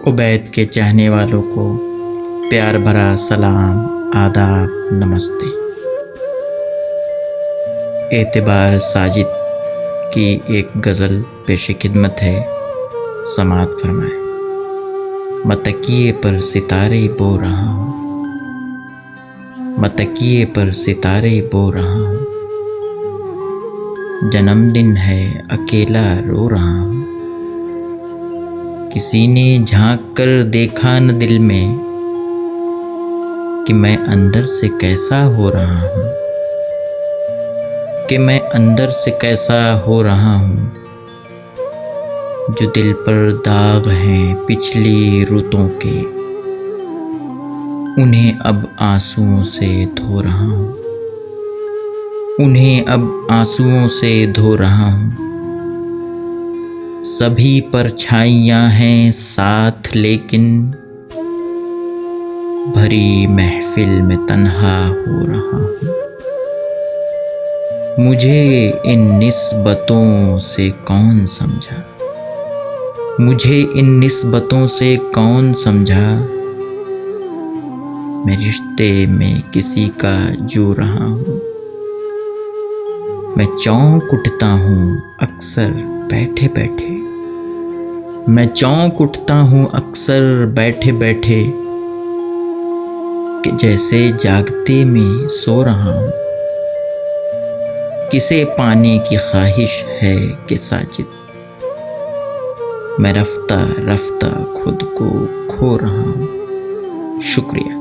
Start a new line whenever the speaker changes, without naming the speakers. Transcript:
उबैद के चाहने वालों को प्यार भरा सलाम, आदाब, नमस्ते। एतबार साजिद की एक गज़ल पेश खिदमत है, समात फरमाए। मतकिए पर सितारे बो रहा हूँ, मतकिए पर सितारे बो रहा हूँ, जन्मदिन है अकेला रो रहा हूँ। किसी ने झांक कर देखा न दिल में कि मैं अंदर से कैसा हो रहा हूँ, कि मैं अंदर से कैसा हो रहा हूँ। जो दिल पर दाग हैं पिछली रुतों के, उन्हें अब आंसुओं से धो रहा हूँ, उन्हें अब आंसुओं से धो रहा हूँ। सभी परछाइयाँ हैं साथ लेकिन भरी महफिल में तन्हा हो रहा हूँ। मुझे इन निस्बतों से कौन समझा, मुझे इन निस्बतों से कौन समझा। मैं रिश्ते में किसी का जो रहा हूँ। मैं चौंक उठता हूँ अक्सर बैठे बैठे, मैं चौंक उठता हूँ अक्सर बैठे बैठे, कि जैसे जागते में सो रहा हूँ। किसे पाने की ख्वाहिश है कि साजिद, मैं रफ्ता रफ्ता खुद को खो रहा हूँ। शुक्रिया।